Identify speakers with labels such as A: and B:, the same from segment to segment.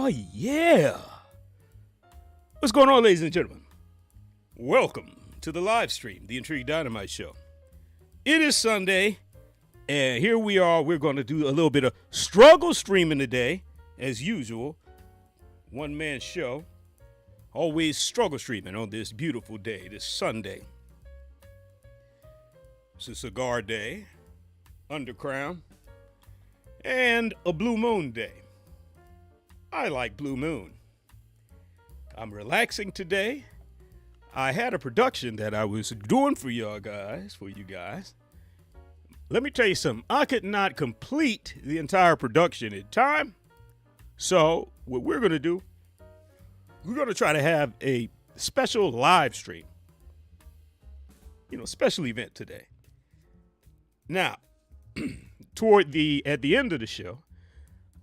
A: yeah. What's going on, ladies and gentlemen? Welcome to the live stream, the Intrigue Dynamite Show. It is Sunday, and here we are. We're going to do a little bit of struggle streaming today, as usual. One-man show. Always struggle streaming on this beautiful day, this Sunday. It's a cigar day, undercrown, and a blue moon day. I like blue moon. I'm relaxing today. I had a production that I was doing for you guys. Let me tell you something. I could not complete the entire production in time. So what we're going to do, we're going to try to have a special live stream. Special event today. Now, at the end of the show,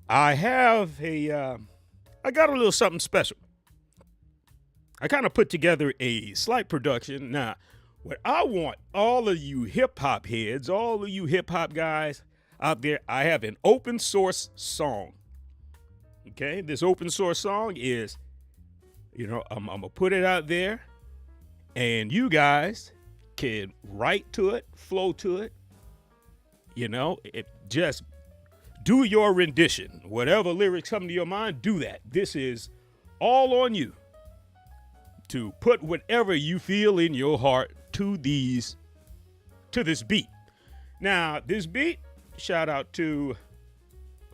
A: I got a little something special. I kind of put together a slight production. Now, what I want all of you hip hop heads, all of you hip hop guys out there, I have an open source song. Okay, this open source song is, I'm gonna put it out there, and you guys can write to it, flow to it. Just do your rendition. Whatever lyrics come to your mind, do that. This is all on you to put whatever you feel in your heart to this beat. Now, this beat, shout out to,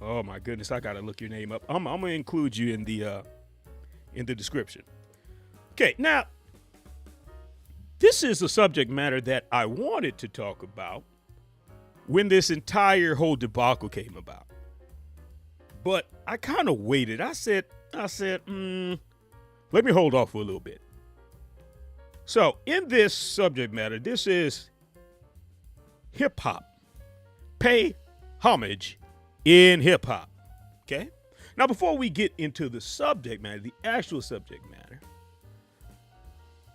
A: oh my goodness, I gotta look your name up. I'm gonna include you in the description. Okay, now, this is a subject matter that I wanted to talk about when this entire whole debacle came about. But I kind of waited. I said, let me hold off for a little bit. So in this subject matter, this is hip hop. Pay homage in hip hop. Okay? Now, before we get into the subject matter, the actual subject matter,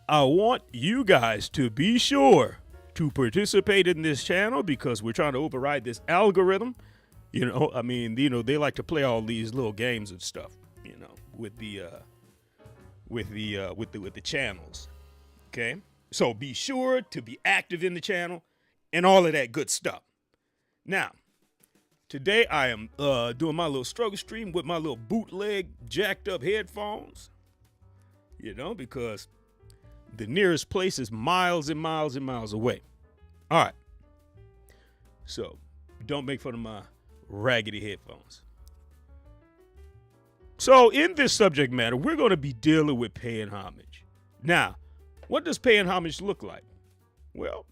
A: I want you guys to be sure to participate in this channel because we're trying to override this algorithm. They like to play all these little games and stuff, with the channels. Okay? So be sure to be active in the channel and all of that good stuff. Now, today I am doing my little struggle stream with my little bootleg jacked up headphones, because the nearest place is miles and miles and miles away. All right. So don't make fun of my raggedy headphones. So in this subject matter, we're going to be dealing with paying homage. Now, what does paying homage look like? Well,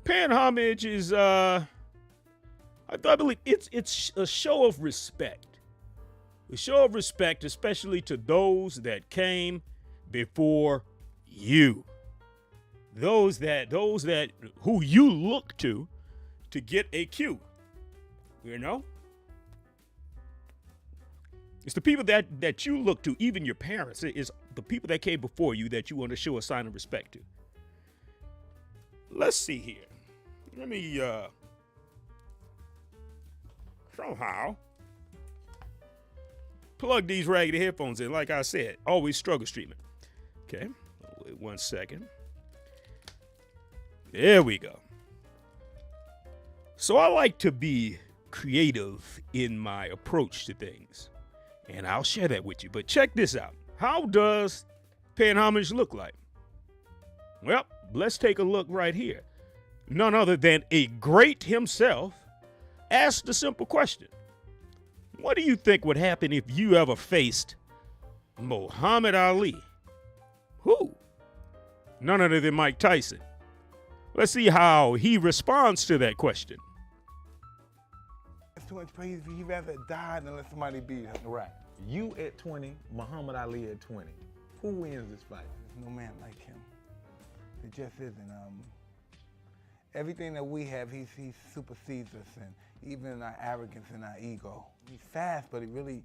A: paying homage is, I believe it's a show of respect. A show of respect, especially to those that came before you. Those that who you look to get a cue. It's the people that you look to, even your parents. It's the people that came before you that you want to show a sign of respect to. Let's see here. Let me somehow plug these raggedy headphones in. Like I said, always struggle streaming. Okay, wait 1 second. There we go. So I like to be creative in my approach to things, and I'll share that with you. But check this out. How does paying homage look like? Well, let's take a look right here. None other than a great himself asked the simple question. What do you think would happen if you ever faced Muhammad Ali? Who? None other than Mike Tyson. Let's see how he responds to that question.
B: It's too much praise. He'd rather die than let somebody beat him.
C: Right. You at 20, Muhammad Ali at 20. Who wins this fight?
B: There's no man like him. It just isn't. Everything that we have, he supersedes us, and even our arrogance and our ego. He's fast, but he really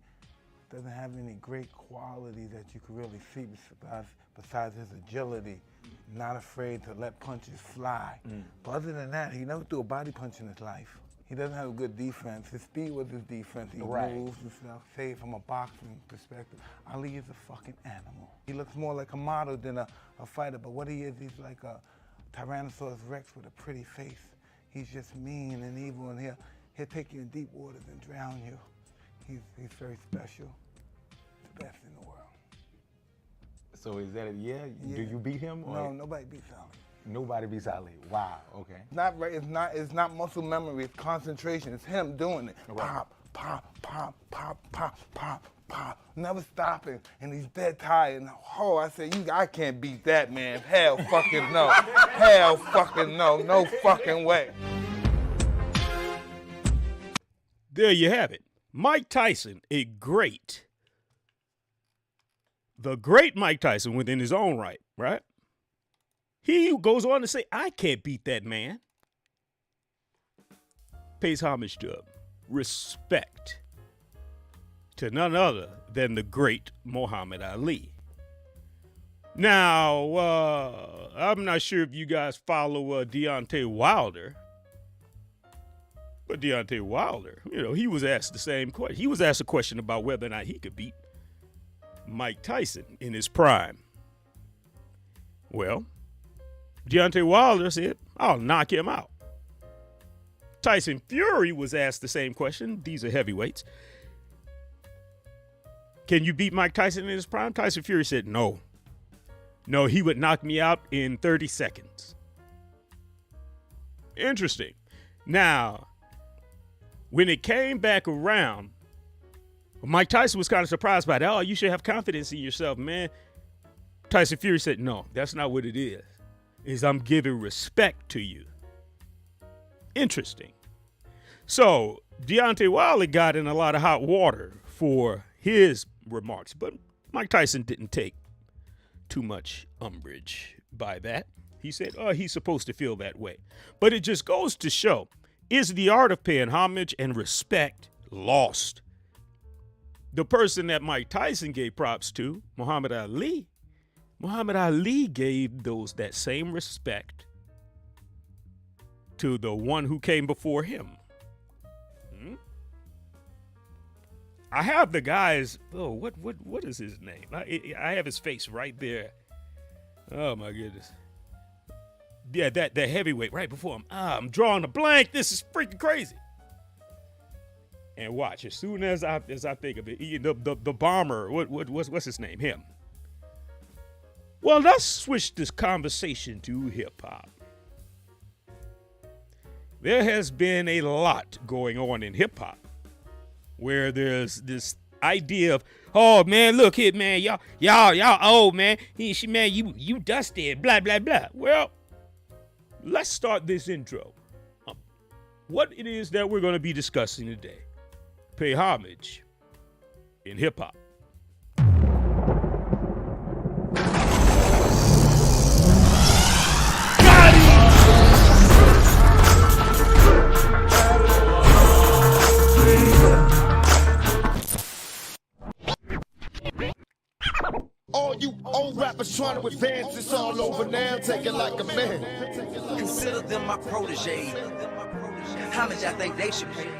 B: doesn't have any great qualities that you can really see besides his agility. Not afraid to let punches fly. But other than that, he never threw a body punch in his life. He doesn't have a good defense. His speed was his defense. He
C: Right.
B: moves and stuff. Say from a boxing perspective, Ali is a fucking animal. He looks more like a model than a fighter, but what he is, he's like a Tyrannosaurus Rex with a pretty face. He's just mean and evil, and he'll take you in deep waters and drown you. He's very special. The best in the world.
C: So is that
B: Yeah.
C: Do you beat him? Or
B: No, nobody beats Ali.
C: Nobody beats Ali. Wow. Okay.
B: Not right. It's not muscle memory. It's concentration. It's him doing it.
C: Right.
B: Pop, pop, pop, pop, pop, pop, pop. Never stopping. And he's dead tired. And I said, I can't beat that man. Hell fucking no. Hell fucking no. No fucking way.
A: There you have it. Mike Tyson, the great Mike Tyson within his own right? He goes on to say, I can't beat that man. Pays homage to respect to none other than the great Muhammad Ali. Now, I'm not sure if you guys follow Deontay Wilder. But Deontay Wilder, he was asked the same question. He was asked a question about whether or not he could beat Mike Tyson in his prime. Well, Deontay Wilder said, I'll knock him out. Tyson Fury was asked the same question. These are heavyweights. Can you beat Mike Tyson in his prime? Tyson Fury said, no. No, he would knock me out in 30 seconds. Interesting. Now, when it came back around, Mike Tyson was kind of surprised by that. Oh, you should have confidence in yourself, man. Tyson Fury said, no, that's not what it is. Is I'm giving respect to you. Interesting. So Deontay Wilder got in a lot of hot water for his remarks, but Mike Tyson didn't take too much umbrage by that. He said, oh, he's supposed to feel that way. But it just goes to show, is the art of paying homage and respect lost? The person that Mike Tyson gave props to, Muhammad Ali gave that same respect to the one who came before him. I have the guy's, what is his name? I have his face right there. Oh my goodness. Yeah, that heavyweight right before him. I'm drawing a blank. This is freaking crazy. And watch, as soon as I think of it, the bomber, what's his name? Him. Well, let's switch this conversation to hip hop. There has been a lot going on in hip hop where there's this idea of, oh man, look here, man, y'all old, man. You dusty, blah blah blah. Well, let's start this intro. What it is that we're going to be discussing today. Pay homage in hip hop.
D: All you old rappers trying to advance, it's all over now, take it like a man.
E: Consider them my protege. Homage I think they should pay.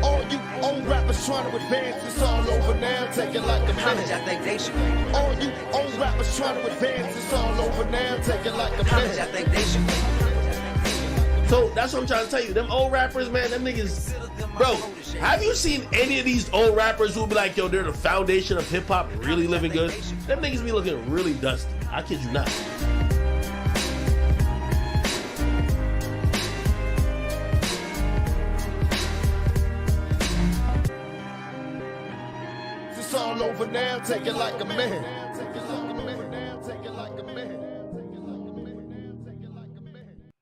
D: All you old rappers trying to advance, it's all over now, take it like a
E: Homage I
D: man.
E: think they should pay.
D: All you old rappers trying to advance, it's all over now, take it like a
E: Homage I
D: man.
E: think they should pay.
F: So that's what I'm trying to tell you. Them old rappers, man, them niggas. Bro, have you seen any of these old rappers who be like, yo, they're the foundation of hip hop, really living good? Them niggas be looking really dusty. I kid you not.
D: It's all over now, take it like a man. Take it like a man now, take it like a man. Take it like a man now, take it like a man.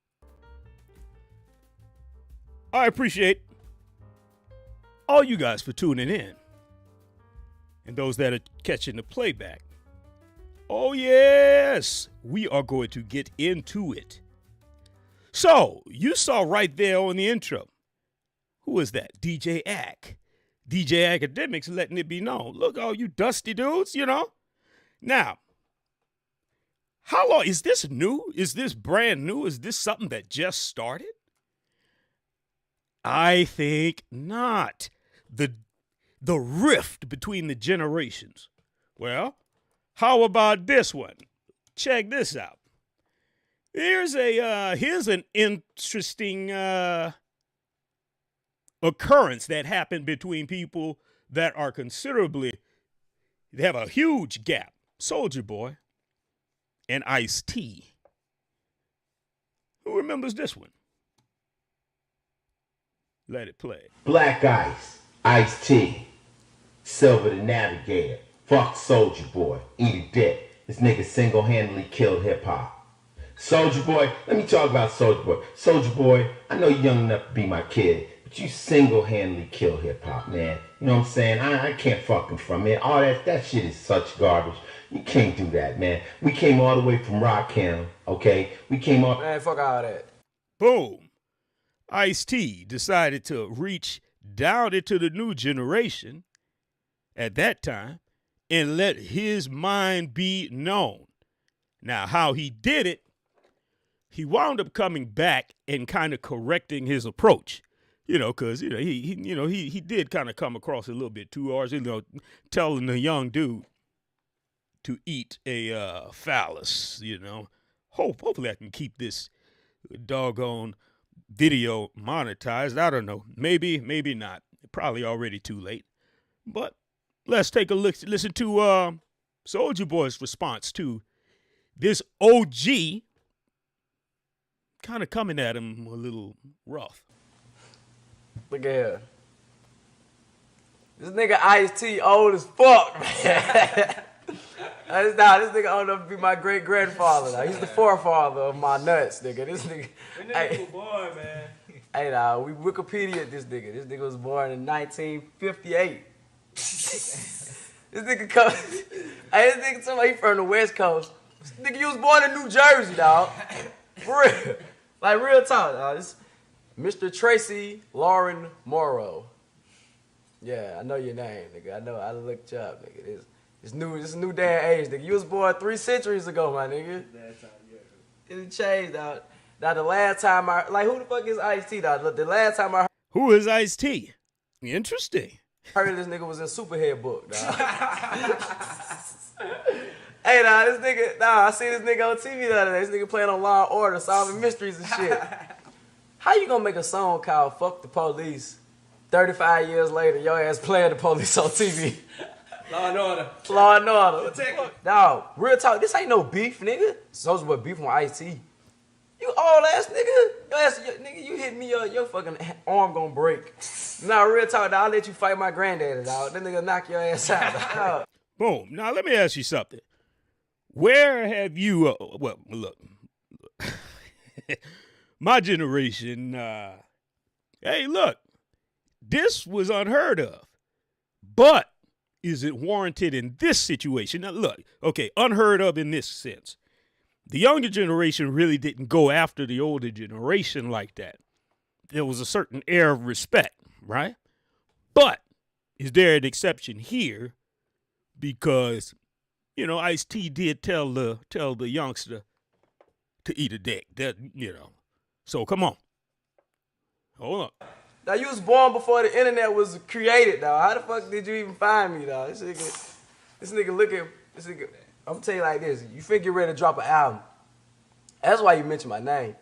A: I appreciate all you guys for tuning in and those that are catching the playback. Oh, yes, we are going to get into it. So, you saw right there on the intro. Who is that? DJ Ack. DJ Academics letting it be known. Look, all you dusty dudes, Now, how long? Is this new? Is this brand new? Is this something that just started? I think not. The rift between the generations. Well, how about this one? Check this out. Here's an interesting occurrence that happened between people that are they have a huge gap. Soulja Boy and Ice-T. Who remembers this one? Let it play.
G: Black Ice, Ice-T, Silver the Navigator, fuck Soulja Boy, eat a dick. This nigga single-handedly killed hip-hop. Soulja Boy, let me talk about Soulja Boy. Soulja Boy, I know you're young enough to be my kid, but you single-handedly killed hip-hop, man. You know what I'm saying? I can't fucking from it. All that shit is such garbage. You can't do that, man. We came all the way from Rockham, okay? We came all...
H: Man, fuck all that.
A: Boom. Ice-T decided to reach down into the new generation at that time and let his mind be known. Now, how he did it, he wound up coming back and kind of correcting his approach, because he did kind of come across a little bit too harsh, telling the young dude to eat a phallus. Hopefully I can keep this doggone video monetized. I don't know. Maybe not. Probably already too late. But let's take a look. Listen to Soulja Boy's response to this OG kind of coming at him a little rough.
H: Look at here. This nigga Ice-T old as fuck, man. This nigga old enough to be my great grandfather. Now. He's the forefather of my nuts, nigga. This nigga.
I: Hey, born, man.
H: Hey, now we Wikipedia this nigga. This nigga was born in 1958. This nigga come. Hey, this nigga somebody from the West Coast. This nigga, you was born in New Jersey, dog. For real. Like real talk, dog. This Mr. Tracy Lauren Morrow. Yeah, I know your name, nigga. I know. I looked you up, nigga. This is a new day and age, nigga. You was born 3 centuries ago, my nigga. It changed, dog. Now the last time who the fuck is Ice-T, dog? The last time I heard.
A: Who is Ice-T? Interesting.
H: Heard this nigga was in Superhead book, dog. Hey, nah, this nigga, I see this nigga on TV the other day. This nigga playing on Law and Order, solving mysteries and shit. How you gonna make a song called Fuck the Police 35 years later, your ass playing the police on TV?
I: Law and Order.
H: Law and Order. Dog, real talk, this ain't no beef, nigga. Soulja Boy beef on Ice-T. You old ass nigga. Nigga, you hit me, your fucking arm gonna break. Nah, real talk, dog, I'll let you fight my granddaddy, dog. That nigga knock your ass out, dog.
A: Boom. Now, let me ask you something. Where have you, well, look, my generation, hey, look, this was unheard of, but is it warranted in this situation? Now, look, okay, unheard of in this sense. The younger generation really didn't go after the older generation like that. There was a certain air of respect, right? But is there an exception here? Because Ice-T did tell the youngster to eat a dick. That So come on. Hold up.
H: Now you was born before the internet was created, dog. How the fuck did you even find me, dog? This nigga look at this nigga. I'm gonna tell you like this. You think you're ready to drop an album. That's why you mentioned my name.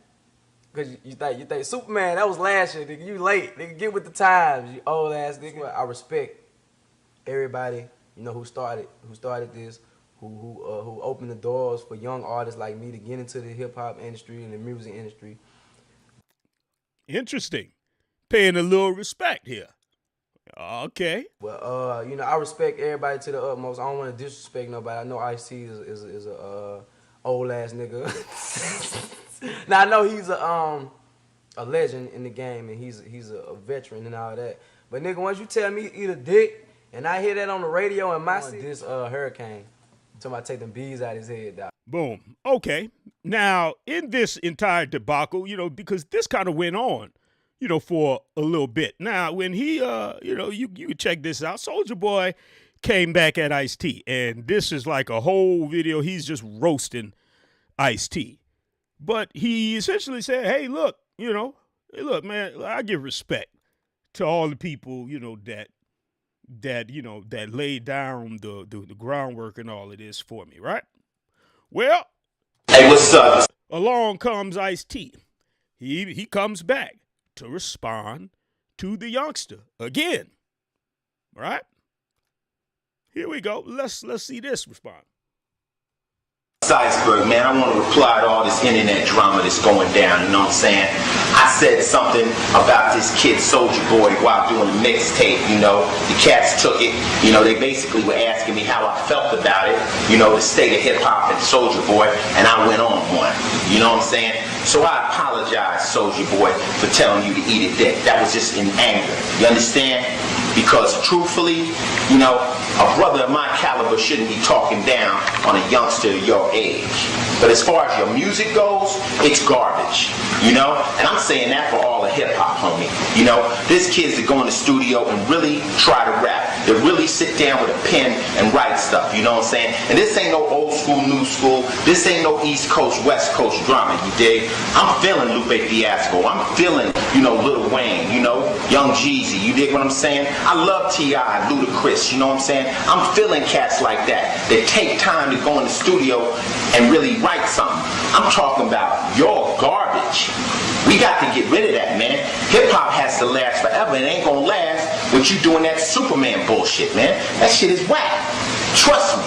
H: Cause you think Superman, that was last year, nigga. You late. Nigga, get with the times, you old ass nigga. I respect everybody, who started this. Who opened the doors for young artists like me to get into the hip-hop industry and the music industry.
A: Interesting. Paying a little respect here. Okay.
H: Well, I respect everybody to the utmost. I don't want to disrespect nobody. I know Ice-T is a old-ass nigga. Now, I know he's a legend in the game, and he's a veteran and all that. But, nigga, once you tell me eat a dick, and I hear that on the radio in my city, this hurricane, somebody take them bees out his head, dog.
A: Boom. Okay. Now, in this entire debacle, because this kind of went on, for a little bit. Now, when he, you can check this out. Soulja Boy came back at Ice-T, and this is like a whole video. He's just roasting Ice-T. But he essentially said, hey, look, Hey, look, man, I give respect to all the people, that laid down the groundwork and all of this for me, right? Well,
G: Hey, what's up?
A: along comes Ice-T. He comes back to respond to the youngster again, right? Here we go. Let's see this respond.
G: Iceberg, man, I want to reply to all this internet drama that's going down, you know what I'm saying? I said something about this kid Soldier Boy while doing a mixtape, the cats took it, they basically were asking me how I felt about it, the state of hip-hop and Soldier Boy, and I went on one, you know what I'm saying? So I apologize, Soldier Boy, for telling you to eat a dick. That was just in anger, you understand? Because truthfully, a brother of my caliber shouldn't be talking down on a youngster your age. But as far as your music goes, it's garbage, And I'm saying that for all of hip-hop, homie. There's kids that go in the studio and really try to rap. They really sit down with a pen and write stuff, you know what I'm saying? And this ain't no old school, new school. This ain't no East Coast, West Coast drama, you dig? I'm feeling Lupe Fiasco. I'm feeling, Lil Wayne, Young Jeezy, you dig what I'm saying? I love T.I., Ludacris, you know what I'm saying? I'm feeling cats like that. They take time to go in the studio and really write something. I'm talking about your garbage. We got to get rid of that, man. Hip-hop has to last forever. It ain't gonna last with you doing that Superman bullshit, man. That shit is whack. Trust me.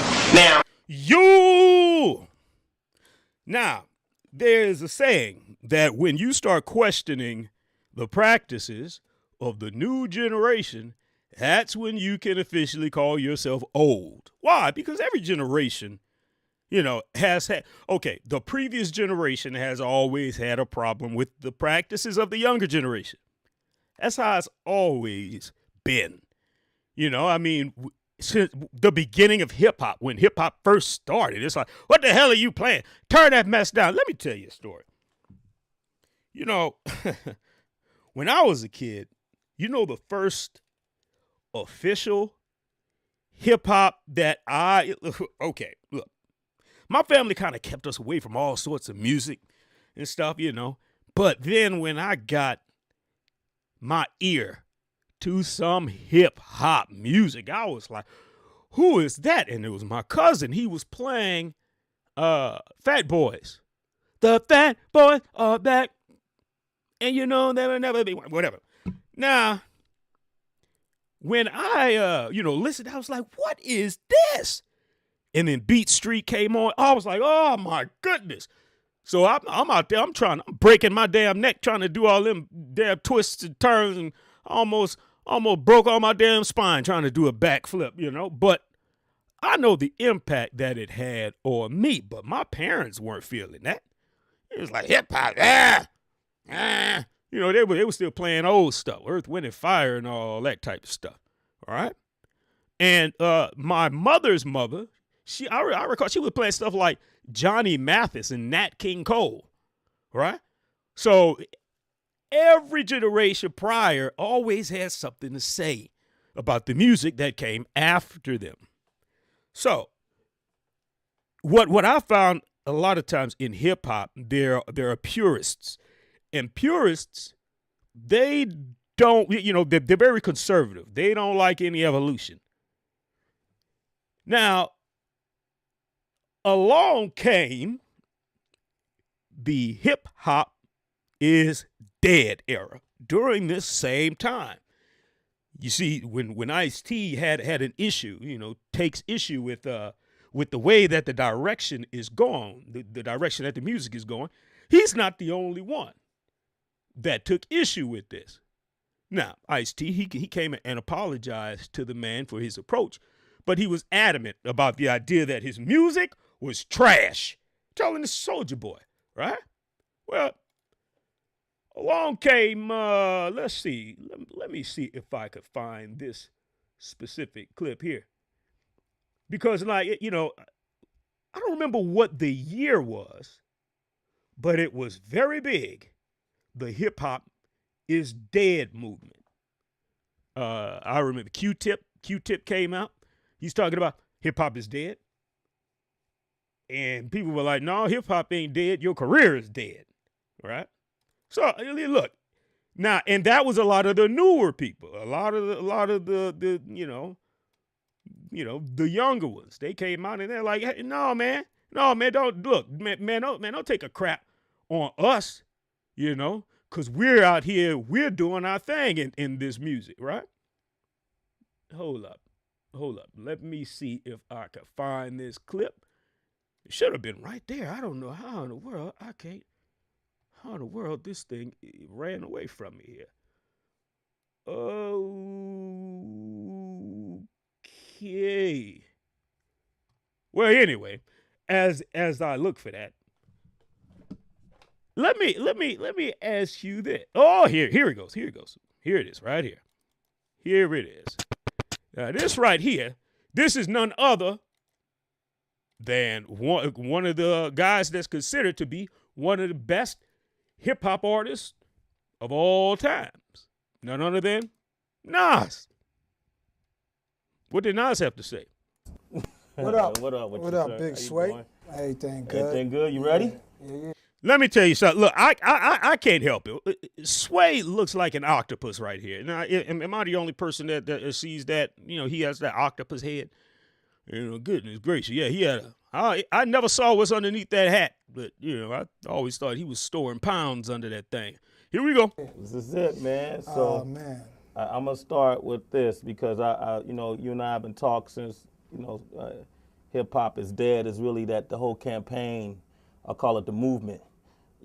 A: Now, there's a saying that when you start questioning the practices of the new generation, that's when you can officially call yourself old. Why? Because every generation, has had, the previous generation has always had a problem with the practices of the younger generation. That's how it's always been. Since the beginning of hip-hop, when hip-hop first started, it's like, what the hell are you playing? Turn that mess down. Let me tell you a story. When I was a kid, the first official hip-hop that look, my family kind of kept us away from all sorts of music and stuff, But then when I got my ear to some hip-hop music, I was like, who is that? And it was my cousin. He was playing Fat Boys. The Fat Boys are back. And they'll never be, whatever. Now, when I, listened, I was like, what is this? And then Beat Street came on. I was like, oh, my goodness. So I'm out there. I'm breaking my damn neck trying to do all them damn twists and turns, and almost broke all my damn spine trying to do a backflip, But I know the impact that it had on me, but my parents weren't feeling that. It was like hip-hop, they were still playing old stuff, Earth, Wind, and Fire and all that type of stuff, all right? And my mother's mother, I recall she was playing stuff like Johnny Mathis and Nat King Cole, right? So every generation prior always had something to say about the music that came after them. So what I found a lot of times in hip hop, there are purists, and purists, they don't, they're very conservative. They don't like any evolution. Now, along came the hip hop is dead era during this same time. You see, when Ice-T had an issue, takes issue with the way that the direction is going, the direction that the music is going, he's not the only one that took issue with this. Now, Ice-T, he came and apologized to the man for his approach, but he was adamant about the idea that his music was trash, telling the Soldier Boy, right? Well, along came, let's see, let me see if I could find this specific clip here. Because, I don't remember what the year was, but it was very big. The hip hop is dead movement. I remember Q-Tip came out. He's talking about hip hop is dead. And people were like, no, hip hop ain't dead. Your career is dead. Right? So, look, Now, and that was a lot of the newer people, a lot of the the younger ones. They came out and they're like, hey, no, man, don't look, man, don't take a crap on us, because we're out here, we're doing our thing in this music, right? Hold up. Let me see if I can find this clip. It should have been right there. I don't know how in the world how in the world this thing ran away from me here. Okay. Well, anyway, as I look for that, let me ask you this. Oh, here it goes. Here it is, right here. Here it is. Now, this right here, this is none other than one of the guys that's considered to be one of the best hip-hop artists of all times. None other than Nas. What did Nas have to say?
J: What up?
K: What up?
J: What up, Big Sway? Everything good.
K: Everything good? You ready?
J: Yeah.
A: Let me tell you something. Look, I can't help it. Sway looks like an octopus right here. Now, am I the only person that sees that? He has that octopus head. Goodness gracious. Yeah, he had I never saw what's underneath that hat, but, I always thought he was storing pounds under that thing. Here we go.
K: This is it, man. So,
J: man.
K: I'm going to start with this because, you and I have been talking since, hip-hop is dead. Is really that the whole campaign, I call it the movement,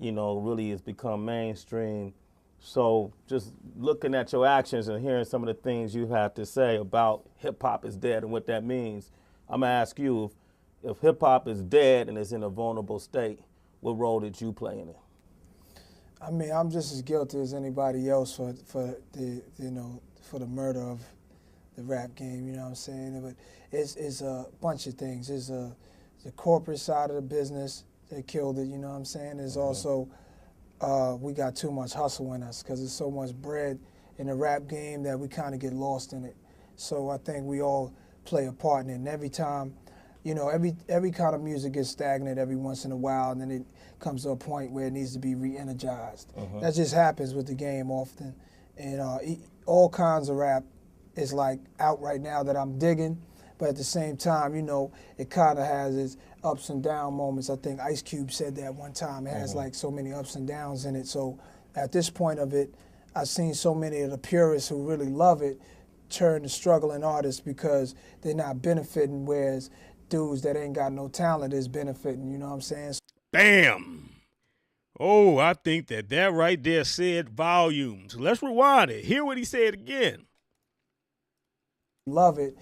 K: really has become mainstream. So just looking at your actions and hearing some of the things you have to say about hip-hop is dead and what that means, I'm going to ask you, if hip-hop is dead and is in a vulnerable state, what role did you play in it?
J: I mean, I'm just as guilty as anybody else for the murder of the rap game, you know what I'm saying? But it's a bunch of things. It's the corporate side of the business that killed it, you know what I'm saying? There's also, we got too much hustle in us because there's so much bread in the rap game that we kind of get lost in it. So I think we all play a part in it. And every time, every kind of music gets stagnant every once in a while, and then it comes to a point where it needs to be re-energized. That just happens with the game often. And all kinds of rap is like out right now that I'm digging, but at the same time, it kind of has its ups and down moments. I think Ice Cube said that one time. It has like so many ups and downs in it. So at this point of it, I've seen so many of the purists who really love it turn to struggling artists because they're not benefiting, whereas dudes that ain't got no talent is benefiting, you know what I'm saying?
A: Bam. Oh, I think that right there said volumes. Let's rewind it. Hear what he said again.
J: Love it.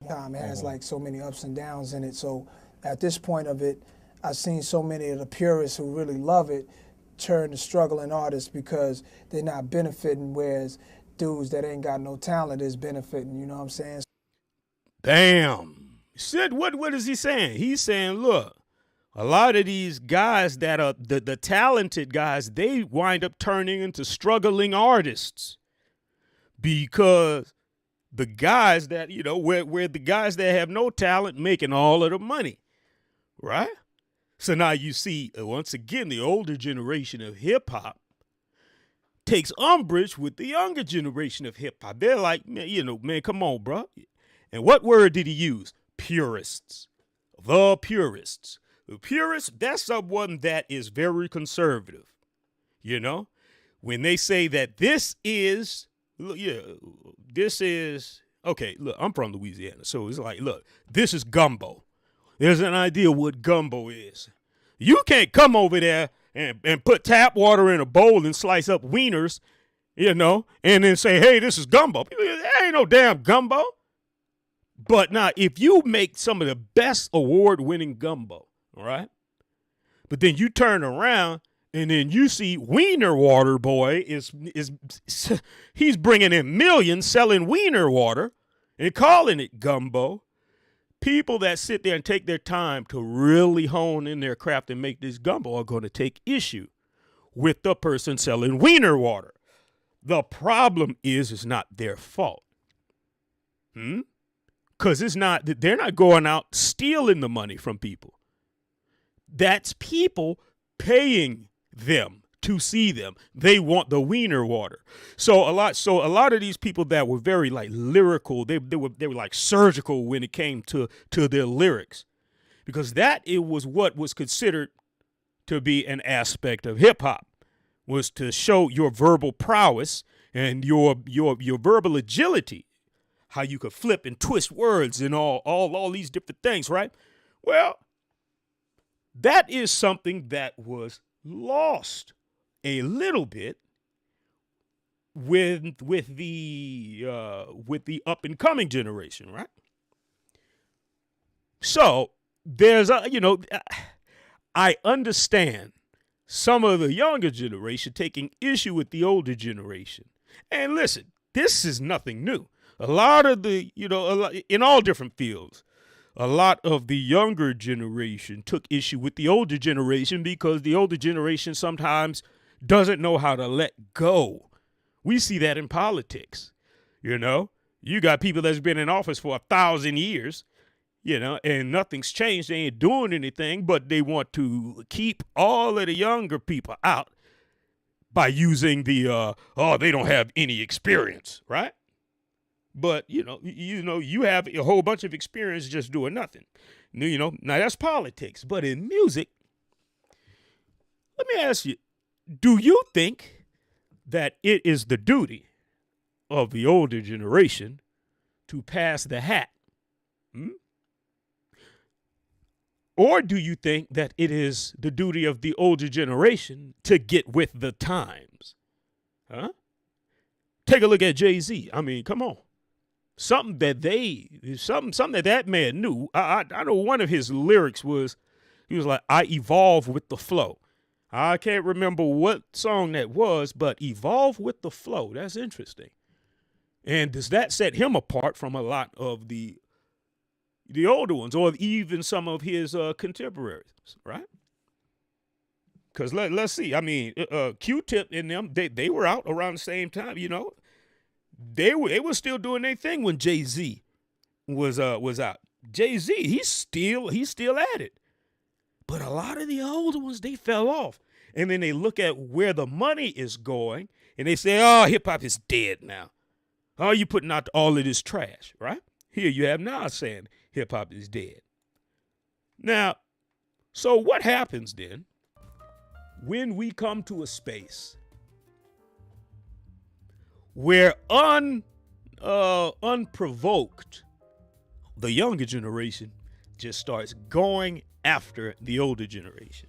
J: It has like so many ups and downs in it. So at this point of it, I've seen so many of the purists who really love it turn to struggling artists because they're not benefiting, whereas dudes that ain't got no talent is benefiting, you know what I'm saying?
A: Bam. Sid, what is he saying? He's saying, look, a lot of these guys that are the talented guys, they wind up turning into struggling artists because the guys that, where the guys that have no talent making all of the money, right? So now you see, once again, the older generation of hip-hop takes umbrage with the younger generation of hip-hop. They're like, man, come on, bro. And what word did he use? Purists. The purists. The purists, that's someone that is very conservative. When they say that this is, okay, look, I'm from Louisiana, so it's like, look, this is gumbo. There's an idea what gumbo is. You can't come over there and put tap water in a bowl and slice up wieners, and then say, hey, this is gumbo. There ain't no damn gumbo. But now, if you make some of the best award-winning gumbo, all right, but then you turn around and then you see Wiener Water Boy he's bringing in millions selling Wiener Water and calling it gumbo. People that sit there and take their time to really hone in their craft and make this gumbo are going to take issue with the person selling Wiener Water. The problem is it's not their fault. Because they're not going out stealing the money from people. That's people paying them to see them. They want the wiener water. So a lot of these people that were very like lyrical, they were like surgical when it came to their lyrics, because it was what was considered to be an aspect of hip hop, was to show your verbal prowess and your verbal agility, how you could flip and twist words and all these different things, right? Well, that is something that was lost a little bit with the up and coming generation, right? So there's I understand some of the younger generation taking issue with the older generation. And listen, this is nothing new. A lot of in all different fields, a lot of the younger generation took issue with the older generation because the older generation sometimes doesn't know how to let go. We see that in politics. You got people that's been in office for 1,000 years, and nothing's changed. They ain't doing anything, but they want to keep all of the younger people out by using the, they don't have any experience, right? But, you have a whole bunch of experience just doing nothing. Now that's politics. But in music, let me ask you, do you think that it is the duty of the older generation to pass the hat? Or do you think that it is the duty of the older generation to get with the times? Huh? Take a look at Jay-Z. I mean, come on. Something that man knew. I know one of his lyrics was, he was like, I evolve with the flow. I can't remember what song that was, but evolve with the flow. That's interesting. And does that set him apart from a lot of the older ones, or even some of his contemporaries, right? Because let's see. I mean, Q-Tip and them, they were out around the same time, They were still doing their thing when Jay-Z was out. Jay-Z, he's still at it. But a lot of the older ones, they fell off. And then they look at where the money is going, and they say, oh, hip-hop is dead now. Oh, you putting out all of this trash, right? Here you have Nas saying hip-hop is dead. Now, so what happens then when we come to a space where unprovoked, the younger generation just starts going after the older generation?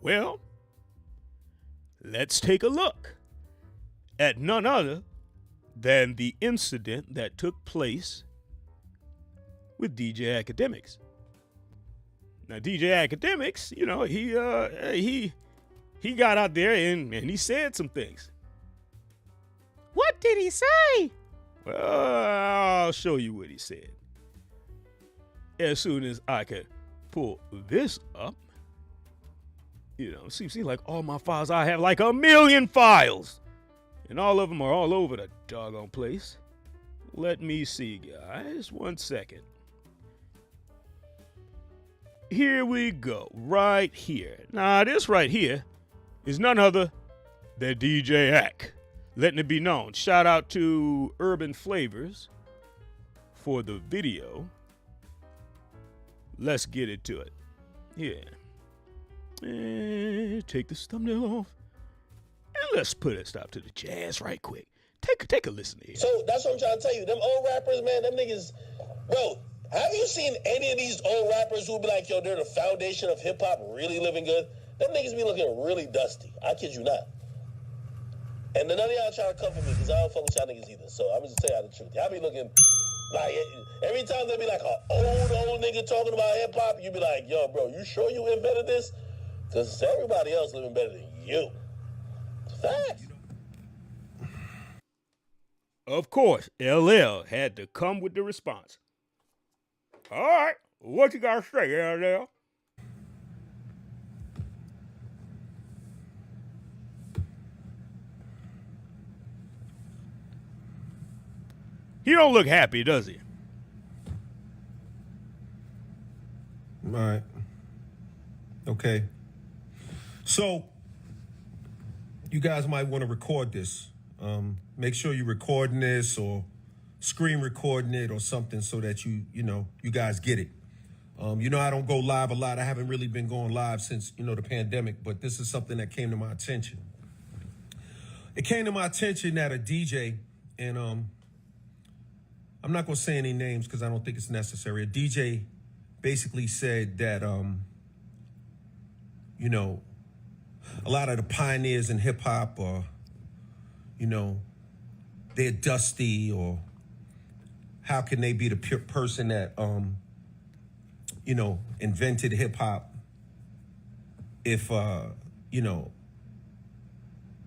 A: Well, let's take a look at none other than the incident that took place with DJ Academics. Now, DJ Academics, he got out there and he said some things. What did he say? Well, I'll show you what he said as soon as I can pull this up. Seems like all my files, I have like 1 million files, and all of them are all over the doggone place. Let me see, guys. 1 second. Here we go, right here. Now, this right here is none other than DJ Ack. Letting it be known. Shout out to Urban Flavors for the video. Let's get into it. Yeah. And take this thumbnail off. And let's put a stop to the jazz right quick. Take a listen here.
F: So that's what I'm trying to tell you. Them old rappers, man, them niggas, bro, have you seen any of these old rappers who be like, yo, they're the foundation of hip hop, really living good? Them niggas be looking really dusty. I kid you not. And none of y'all try to come for me because I don't fuck with y'all niggas either. So I'm just tell y'all the truth. Y'all be looking like, every time there be like an old nigga talking about hip hop, you be like, yo, bro, you sure you invented this? Because everybody else living better than you. Facts.
A: Of course, LL had to come with the response. All right, what you got to say, LL? He don't look happy, does he?
L: All right. Okay. So, you guys might want to record this. Make sure you're recording this or screen recording it or something so that you guys get it. I don't go live a lot. I haven't really been going live since, the pandemic, but this is something that came to my attention. It came to my attention that a DJ, and I'm not going to say any names because I don't think it's necessary. A DJ basically said that, a lot of the pioneers in hip hop are, they're dusty, or how can they be the person that, invented hip hop if,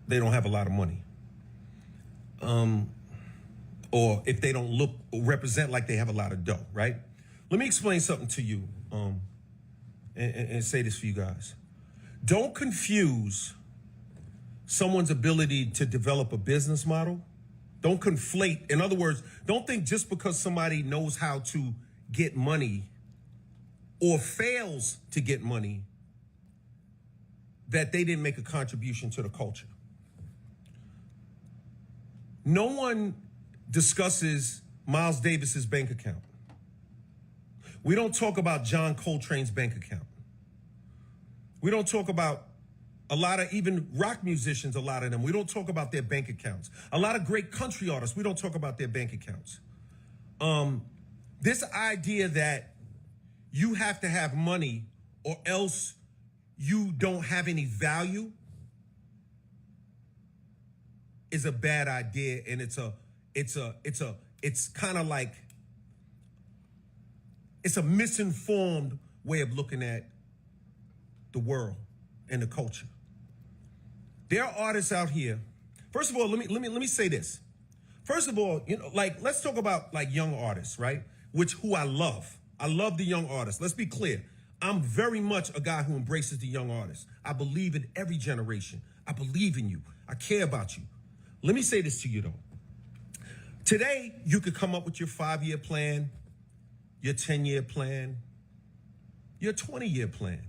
L: they don't have a lot of money. Or if they don't look or represent like they have a lot of dough, right? Let me explain something to you and say this for you guys. Don't confuse someone's ability to develop a business model. Don't conflate. In other words, don't think just because somebody knows how to get money or fails to get money that they didn't make a contribution to the culture. No one discusses Miles Davis's bank account. We don't talk about John Coltrane's bank account. We don't talk about a lot of even rock musicians, a lot of them. We don't talk about their bank accounts. A lot of great country artists, we don't talk about their bank accounts. This idea that you have to have money or else you don't have any value is a bad idea, and it's kind of like, it's a misinformed way of looking at the world and the culture. There are artists out here. First of all, let me say this. First of all, let's talk about young artists, right? Who I love. I love the young artists. Let's be clear. I'm very much a guy who embraces the young artists. I believe in every generation. I believe in you. I care about you. Let me say this to you, though. Today, you could come up with your 5-year plan, your 10-year plan, your 20-year plan.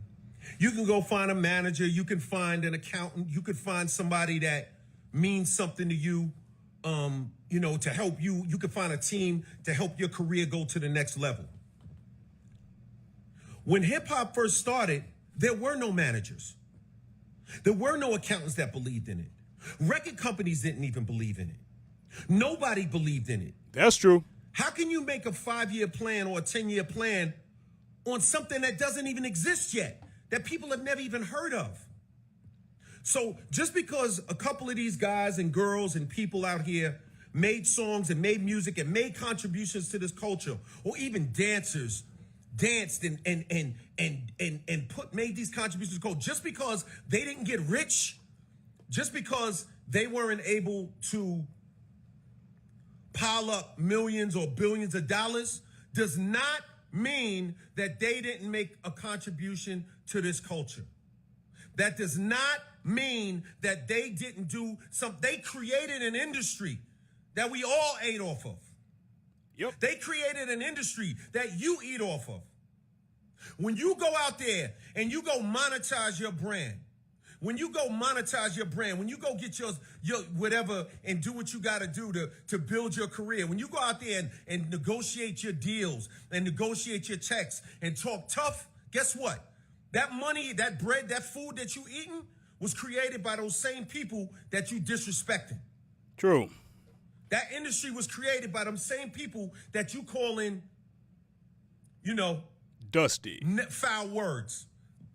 L: You can go find a manager. You can find an accountant. You could find somebody that means something to you, to help you. You could find a team to help your career go to the next level. When hip-hop first started, there were no managers. There were no accountants that believed in it. Record companies didn't even believe in it. Nobody believed in it.
A: That's true.
L: How can you make a 5-year plan or a 10-year plan on something that doesn't even exist yet, that people have never even heard of? So just because a couple of these guys and girls and people out here made songs and made music and made contributions to this culture, or even dancers danced and made these contributions to culture, just because they didn't get rich, just because they weren't able to pile up millions or billions of dollars, does not mean that they didn't make a contribution to this culture. That does not mean that they didn't do something. They created an industry that we all ate off of.
A: Yep.
L: They created an industry that you eat off of. When you go out there and you go monetize your brand, when you go get your whatever and do what you got to do to build your career, when you go out there and negotiate your deals and negotiate your checks and talk tough, guess what? That money, that bread, that food that you eating was created by those same people that you disrespecting.
A: True.
L: That industry was created by them same people that you call in,
A: dusty,
L: foul words,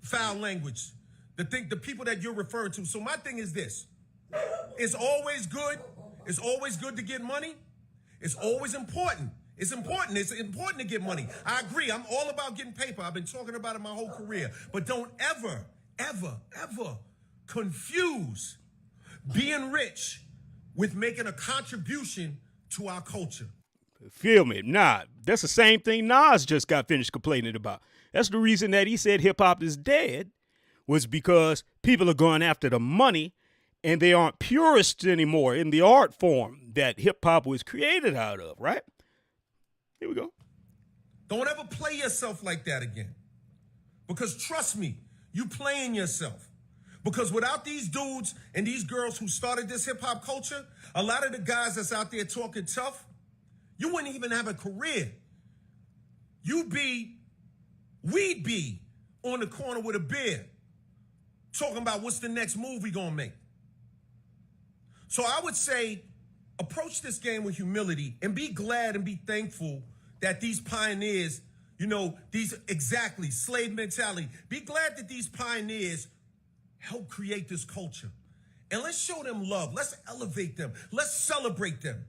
L: foul language. The people that you're referring to. So my thing is this. It's always good. It's always good to get money. It's always important. It's important to get money. I agree. I'm all about getting paper. I've been talking about it my whole career. But don't ever, ever, ever confuse being rich with making a contribution to our culture.
A: Feel me? Nah, that's the same thing Nas just got finished complaining about. That's the reason that he said hip-hop is dead, was because people are going after the money and they aren't purists anymore in the art form that hip-hop was created out of, right? Here we go.
L: Don't ever play yourself like that again. Because trust me, you playing yourself. Because without these dudes and these girls who started this hip hop culture, a lot of the guys that's out there talking tough, you wouldn't even have a career. We'd be on the corner with a beer talking about what's the next move we gonna make. So I would say, approach this game with humility and be glad and be thankful that these pioneers, exactly, slave mentality. Be glad that these pioneers helped create this culture. And let's show them love. Let's elevate them. Let's celebrate them.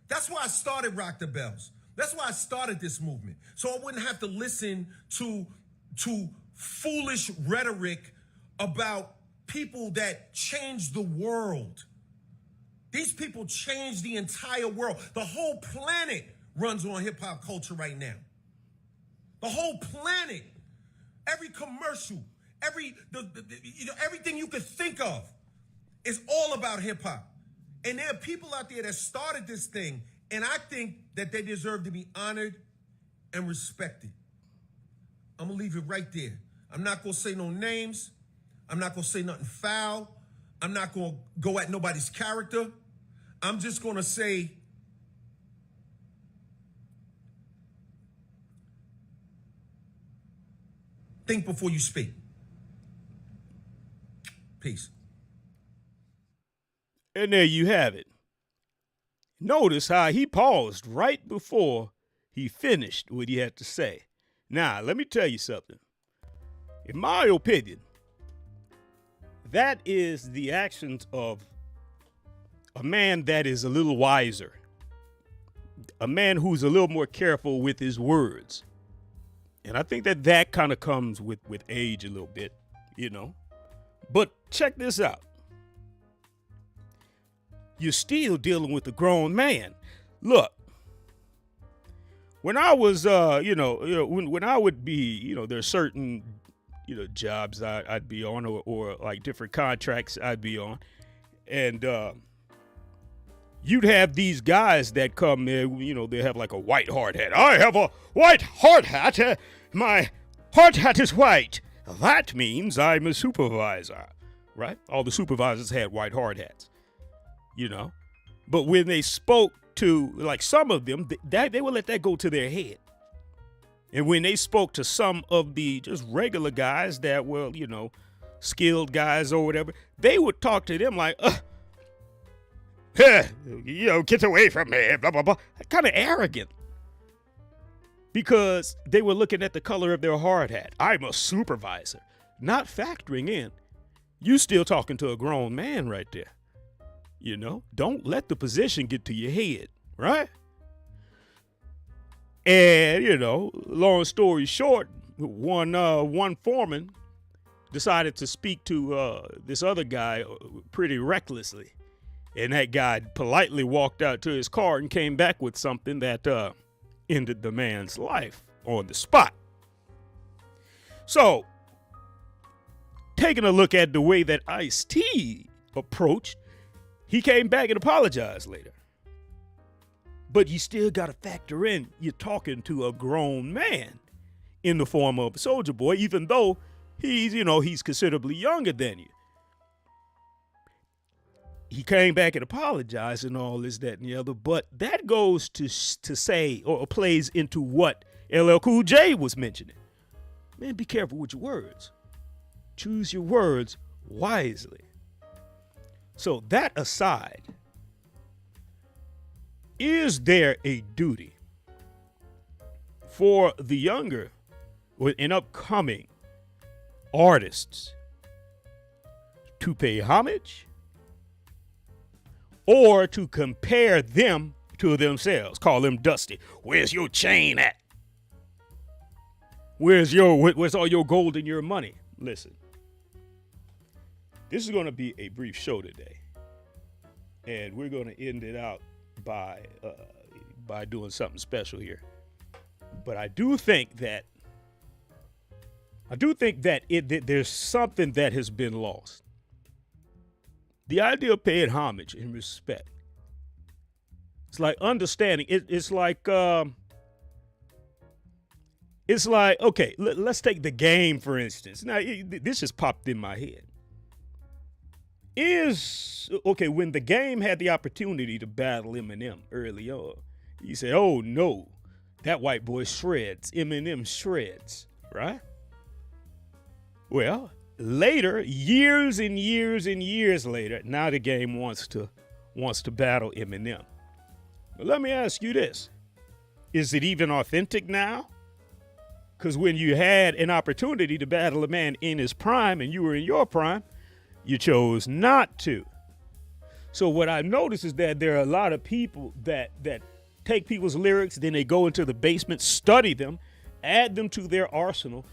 L: That's why I started Rock the Bells. That's why I started this movement. So I wouldn't have to listen to foolish rhetoric about people that changed the world. These people changed the entire world. The whole planet runs on hip hop culture right now. The whole planet, every commercial, everything you could think of is all about hip hop. And there are people out there that started this thing, and I think that they deserve to be honored and respected. I'm gonna leave it right there. I'm not gonna say no names. I'm not gonna say nothing foul. I'm not gonna go at nobody's character. I'm just gonna say, think before you speak. Peace.
A: And there you have it. Notice how he paused right before he finished what he had to say. Now, let me tell you something. In my opinion, that is the actions of a man that is a little wiser. A man who's a little more careful with his words. And I think that kind of comes with age a little bit, But check this out. You're still dealing with a grown man. Look, when I was, when I would be, there's certain, jobs I'd be on or like different contracts I'd be on. And you'd have these guys that come there, they have like a white hard hat. I have a white hard hat. My hard hat is white. That means I'm a supervisor, right? All the supervisors had white hard hats. But when they spoke to, like, some of them, they would let that go to their head. And when they spoke to some of the just regular guys that were, skilled guys or whatever, they would talk to them like, get away from me, blah, blah, blah. Kind of arrogant. Because they were looking at the color of their hard hat. I'm a supervisor. Not factoring in, you still talking to a grown man right there. Don't let the position get to your head, right? And, long story short, one foreman decided to speak to this other guy pretty recklessly. And that guy politely walked out to his car and came back with something that ended the man's life on the spot. So, taking a look at the way that Ice-T approached, he came back and apologized later. But you still got to factor in, you're talking to a grown man in the form of a Soulja Boy, even though he's considerably younger than you. He came back and apologized and all this, that, and the other. But that goes to say, or plays into what LL Cool J was mentioning. Man, be careful with your words. Choose your words wisely. So that aside, is there a duty for the younger and upcoming artists to pay homage or to compare them to themselves? Call them dusty. Where's your chain at? Where's all your gold and your money? Listen. This is going to be a brief show today, and we're going to end it out by doing something special here. But I do think that there's something that has been lost. The idea of paying homage and respect. It's like understanding. It's like okay. Let's take the game for instance. Now this just popped in my head. when the game had the opportunity to battle Eminem early on, he said, "Oh no, that white boy shreds. Eminem shreds." Right? Well, later, years and years and years later, now the game wants to battle Eminem. But let me ask you this: is it even authentic now? Because when you had an opportunity to battle a man in his prime and you were in your prime, you chose not to. So what I noticed is that there are a lot of people that take people's lyrics, then they go into the basement, study them, add them to their arsenal.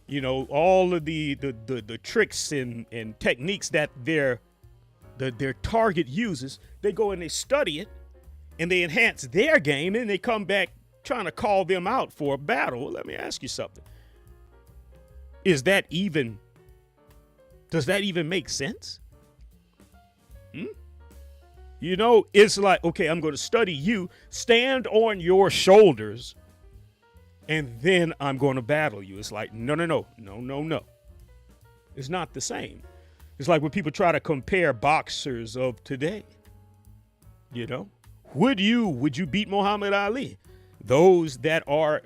A: You know, all of the tricks and techniques that their target uses, they go and they study it, and they enhance their game, and they come back trying to call them out for a battle. Well, let me ask you something. Does that even make sense? You know, it's like, okay, I'm going to study you, stand on your shoulders, and then I'm going to battle you. It's like, no. It's not the same. It's like when people try to compare boxers of today. You know, would you beat Muhammad Ali? Those that are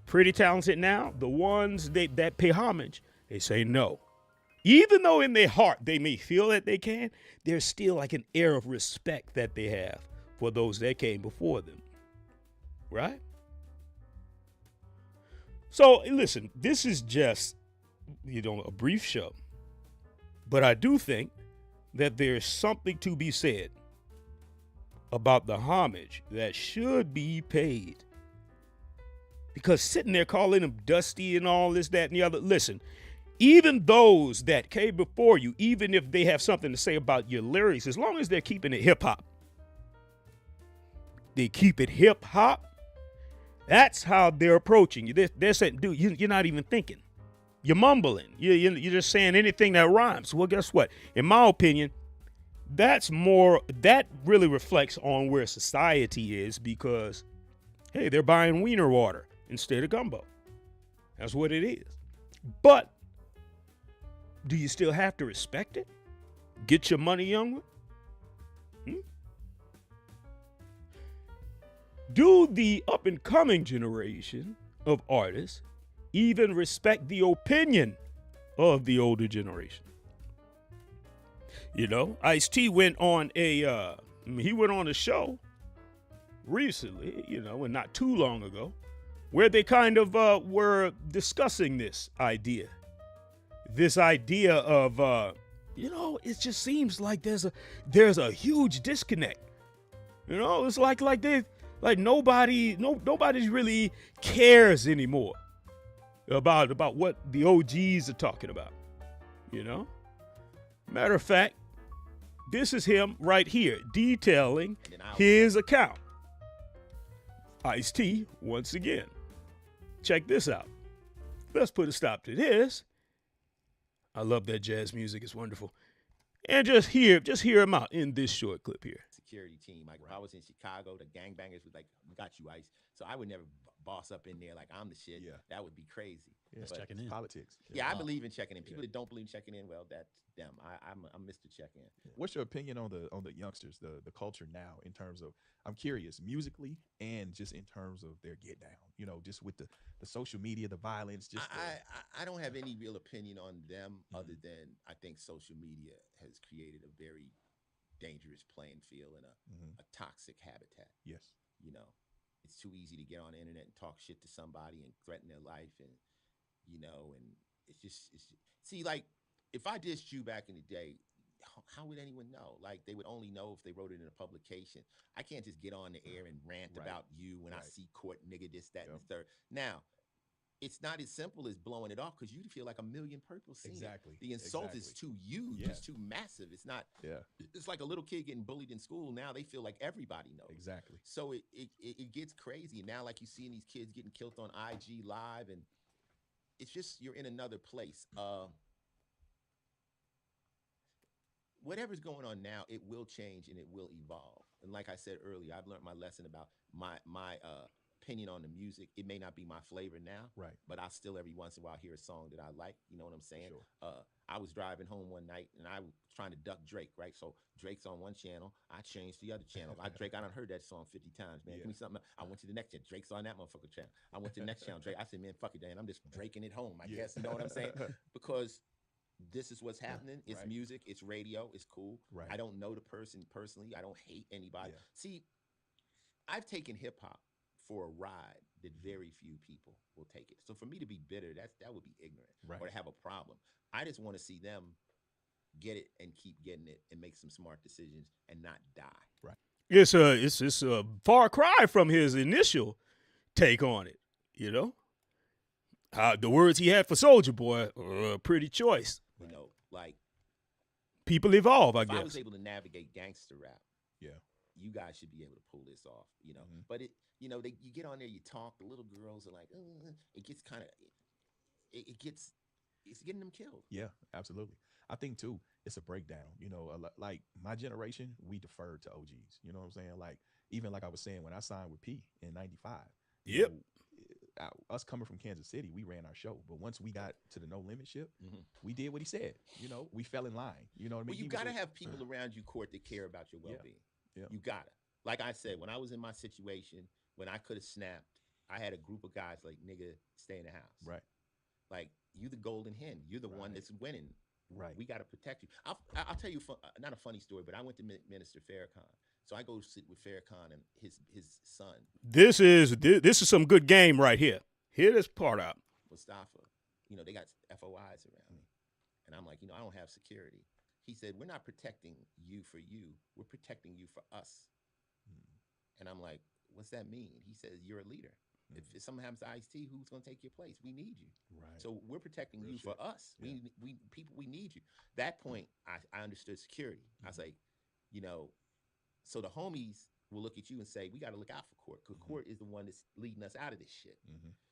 A: pretty talented now, the ones that pay homage, they say no. Even though in their heart they may feel that they can, there's still like an air of respect that they have for those that came before them. Right? So listen, this is just, a brief show. But I do think that there's something to be said about the homage that should be paid. Because sitting there calling him dusty and all this, that, and the other, listen, even those that came before you, even if they have something to say about your lyrics, as long as they're keeping it hip hop, they keep it hip hop. That's how they're approaching you. They're saying, dude, you're not even thinking. You're mumbling. You're just saying anything that rhymes. Well, guess what? In my opinion, that really reflects on where society is, because, hey, they're buying wiener water instead of gumbo. That's what it is. But do you still have to respect it? Get your money, young one? Do the up-and-coming generation of artists even respect the opinion of the older generation? You know, Ice-T went on a show recently, and not too long ago, where they kind of were discussing this idea of, it just seems like there's a huge disconnect. It's like nobody's really cares anymore about what the OGs are talking about. Matter of fact, this is him right here detailing his account. Ice-T once again. Check this out. Let's put a stop to this. I love that jazz music. It's wonderful. And just hear him out in this short clip here.
M: Security team. Like if I was in Chicago, the gangbangers was like, "We got you, Ice." So I would never boss up in there like I'm the shit. Yeah. That would be crazy.
N: Yeah, it's checking in. Politics.
M: Yeah, I believe in checking in. People that don't believe in checking in, well, that's them. I'm Mr. Check-in.
N: What's your opinion on the youngsters, the culture now, in terms of, I'm curious, musically and just in terms of their get down, just with the social media, the violence,
M: I don't have any real opinion on them other than I think social media has created a very dangerous playing field and a toxic habitat.
N: Yes.
M: It's too easy to get on the internet and talk shit to somebody and threaten their life, and and see, like, if I dissed you back in the day, how would anyone know? Like, they would only know if they wrote it in a publication. I can't just get on the air and rant about you when I see court nigga this, that, and the third. Now, it's not as simple as blowing it off, because you feel like a million people see it. The insult is too huge. It's too massive. It's not. Yeah. It's like a little kid getting bullied in school. Now they feel like everybody knows.
N: Exactly.
M: So it gets crazy. Now, like, you seeing these kids getting killed on IG Live, and it's just, you're in another place. Whatever's going on now, it will change and it will evolve. And like I said earlier, I've learned my lesson about my opinion on the music. It may not be my flavor now, right? But I still every once in a while hear a song that I like. You know what I'm saying? Sure. I was driving home one night and I was trying to duck Drake, right? So Drake's on one channel, I changed the other channel. Drake, I done heard that song 50 times, man. Give me something. I went to the next channel. Drake's on that motherfucker channel. I went to the next channel. Drake, I said, man, fuck it, Dan. I'm just Draking it home, I guess. You know what I'm saying? Because this is what's happening. It's music, it's radio, it's cool.
N: Right.
M: I don't know the person personally. I don't hate anybody. See, I've taken hip hop for a ride that very few people will take it. So for me to be bitter, that would be ignorant, or to have a problem. I just want to see them get it and keep getting it and make some smart decisions and not die.
N: Right.
A: It's a far cry from his initial take on it. You know, the words he had for Soulja Boy are a pretty choice.
M: You know, like
A: people evolve. I
M: if
A: guess
M: I was able to navigate gangster rap, you guys should be able to pull this off. You know, but it, you know, you get on there, you talk. The little girls are like, it gets kind of, it's getting them killed.
N: Yeah, absolutely. I think too, it's a breakdown. You know, like my generation, we deferred to OGs. You know what I'm saying? Like even like I was saying when I signed with P in '95.
A: Yep.
N: Us coming from Kansas City, we ran our show. But once we got to the No Limit ship, we did what he said. You know, we fell in line. You know what I mean?
M: Well, you got to have people around you, Court, that care about your well-being.
N: Yeah.
M: You got to. Like I said, when I was in my situation, when I could have snapped, I had a group of guys like, nigga, stay in the house.
N: Right.
M: Like, you the golden hen. You're the one that's winning.
N: Right.
M: We got to protect you. I'll tell you, not a funny story, but I went to Minister Farrakhan. So I go sit with Farrakhan and his son.
A: This is some good game right here. Hear this part out.
M: Mustafa, you know, they got FOIs around me. And I'm like, you know, I don't have security. He said, we're not protecting you for you. We're protecting you for us. And I'm like, what's that mean? He says, you're a leader. If something happens to Ice-T, who's going to take your place? We need you.
N: Right.
M: So we're protecting you for us. Yeah. We need you. That point, I understood security. I was like, you know, so the homies will look at you and say, we got to look out for Court, because Court is the one that's leading us out of this shit.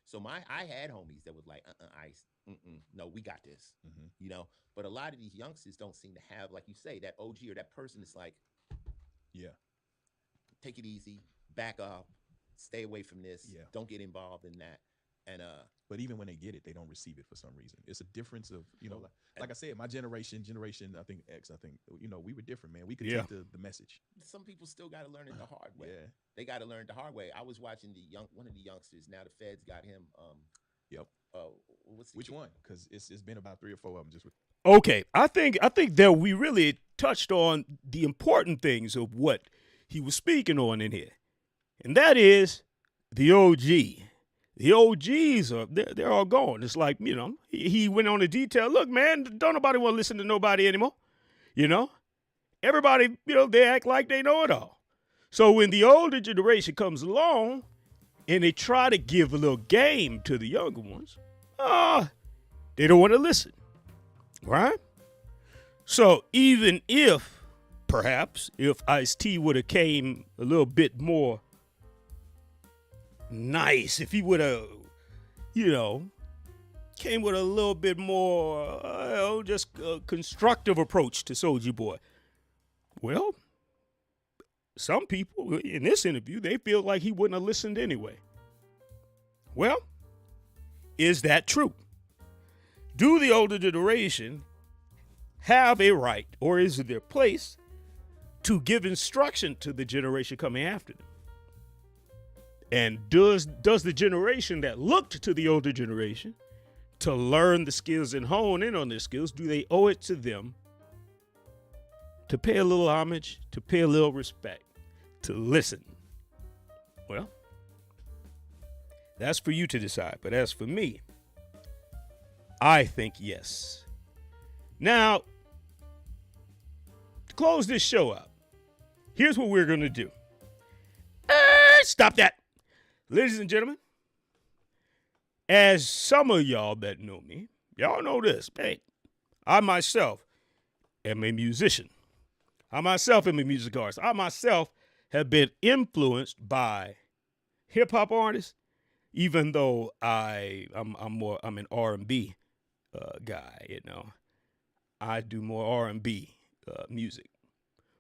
M: So I had homies that was like, Ice, no, we got this, you know. But a lot of these youngsters don't seem to have, like you say, that OG or that person that's like, take it easy, back up, stay away from this, don't get involved in that. And
N: but even when they get it, they don't receive it for some reason. It's a difference of, you know, like I said, my generation, I think X, you know, we were different, man. We could take the message.
M: Some people still got to learn it the hard way.
N: Yeah.
M: They got to learn it the hard way. I was watching one of the youngsters. Now the feds got him.
N: Which one? Because it's been about 3 or 4 of them just with.
A: Okay, I think that we really touched on the important things of what he was speaking on in here, and that is the OG. The OGs they're all gone. It's like, you know, he went on a detail. Look, man, don't nobody want to listen to nobody anymore. You know, everybody, you know, they act like they know it all. So when the older generation comes along and they try to give a little game to the younger ones, they don't want to listen, right? So even if, perhaps, if Ice-T would have came a little bit more nice, if he would have, you know, came with a little bit more, just a constructive approach to Soulja Boy. Well, some people in this interview, they feel like he wouldn't have listened anyway. Well, is that true? Do the older generation have a right, or is it their place, to give instruction to the generation coming after them? And does the generation that looked to the older generation to learn the skills and hone in on their skills, do they owe it to them to pay a little homage, to pay a little respect, to listen? Well, that's for you to decide. But as for me, I think yes. Now, to close this show up, here's what we're going to do. Stop that. Ladies and gentlemen, as some of y'all that know me, y'all know this. Hey, I myself am a musician. I myself am a music artist. I myself have been influenced by hip-hop artists, even though I'm an R&B guy, you know. I do more R&B music.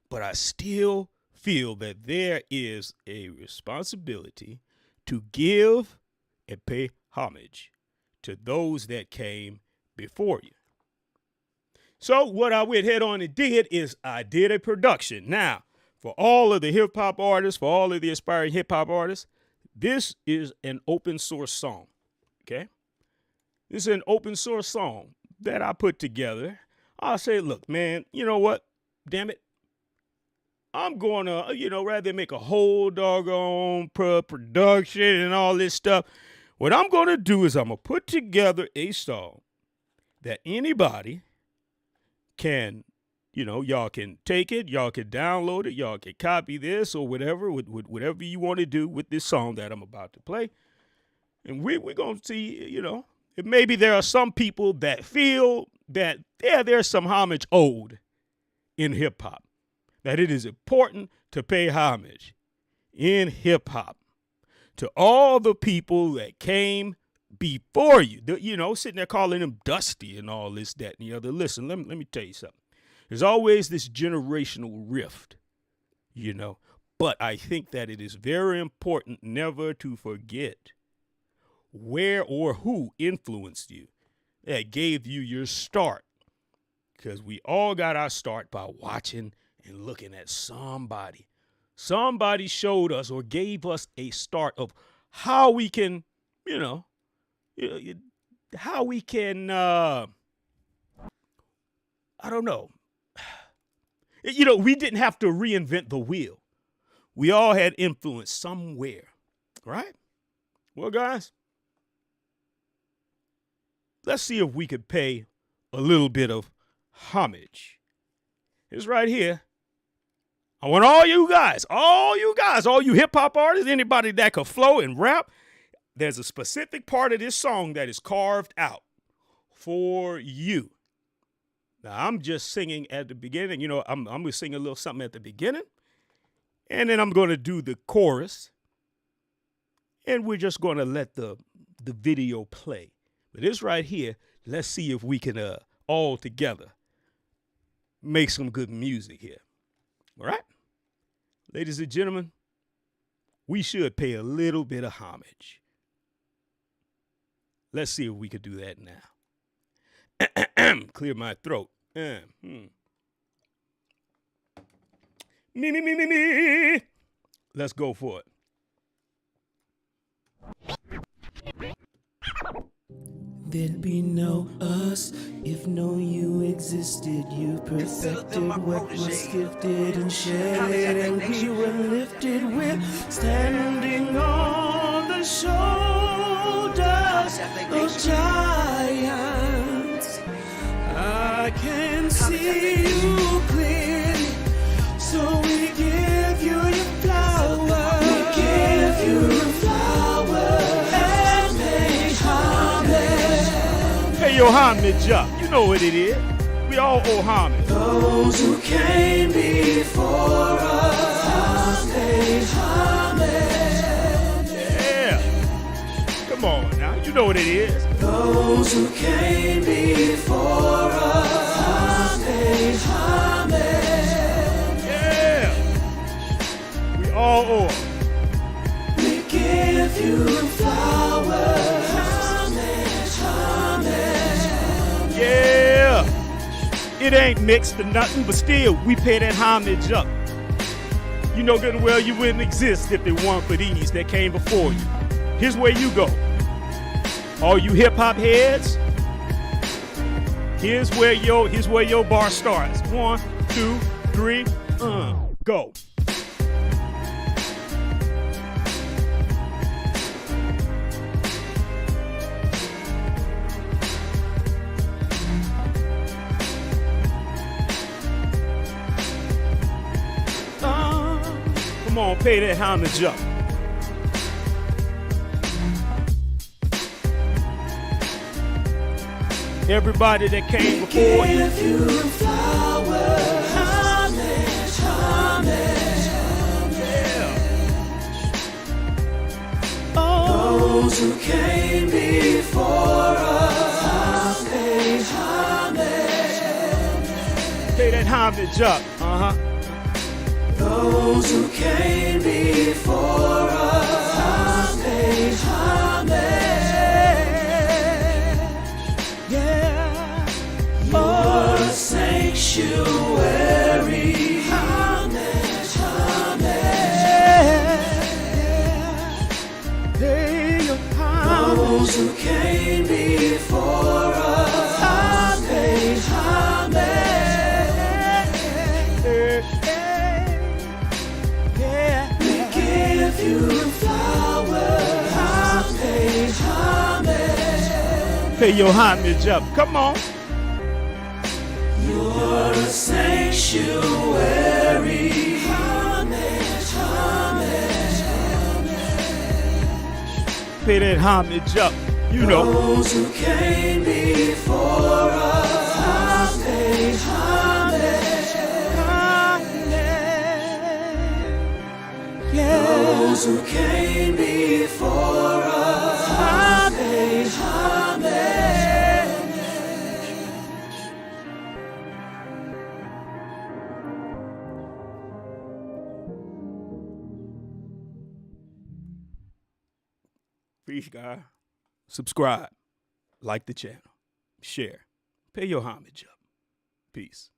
A: But I still feel that there is a responsibility to give and pay homage to those that came before you. So what I went head on and did is I did a production. Now, for all of the hip hop artists, for all of the aspiring hip hop artists, this is an open source song. Okay? This is an open source song that I put together. I say, look, man, you know what? Damn it. I'm going to, rather than make a whole doggone production and all this stuff, what I'm going to do is I'm going to put together a song that anybody can, y'all can take it, y'all can download it, y'all can copy this or whatever, with whatever you want to do with this song that I'm about to play. And we're going to see, maybe there are some people that feel that, there's some homage owed in hip hop, that it is important to pay homage in hip hop to all the people that came before you, sitting there calling them dusty and all this, that, and the other. Listen, let me tell you something. There's always this generational rift, but I think that it is very important never to forget where or who influenced you, that gave you your start. Because we all got our start by watching and looking at somebody. Somebody showed us or gave us a start of how we can, how we can, I don't know. We didn't have to reinvent the wheel. We all had influence somewhere, right? Well, guys, let's see if we could pay a little bit of homage. It's right here. I want all you guys, all you hip hop artists, anybody that could flow and rap. There's a specific part of this song that is carved out for you. Now, I'm just singing at the beginning. I'm going to sing a little something at the beginning, and then I'm going to do the chorus, and we're just going to let the video play. But this right here, let's see if we can all together make some good music here. All right? Ladies and gentlemen, we should pay a little bit of homage. Let's see if we could do that now. Clear my throat. Me. Let's go for it.
O: There'd be no us if no you existed. You perfected what was gifted and shared it, and we were lifted. We're standing on the shoulders of giants. I can see you clearly, so we give you your flowers. We give you your flowers and pay homage.
A: Pay your homage up. You know what it is. We all owe homage.
O: Those who came before us pay homage.
A: Yeah. Come on now. You know what it is.
O: Those who came before us pay homage.
A: Yeah. We all owe.
O: We give you flowers. Homage.
A: Yeah. It ain't mixed or nothing, but still, we pay that homage up. You know good and well you wouldn't exist if it weren't for these that came before you. Here's where you go. All you hip hop heads, here's where your bar starts. 1, 2, 3, go. Come on, pay that homage up. Everybody that came before you.
O: Give you flowers. Homage, homage.
A: Yeah.
O: Those who came before us pay homage.
A: Pay that homage up.
O: Those who came before us pay homage.
A: Yeah.
O: You're Those who came before us, I pay homage. We give you flowers, I pay homage.
A: Pay your homage up. Come on.
O: You're a sanctuary. Homage, homage, homage.
A: Pay that homage up. You know.
O: Those who came before us, I pay homage. Those who came before us, I pay homage.
A: Peace, guy. Subscribe. Like the channel. Share. Pay your homage up. Peace.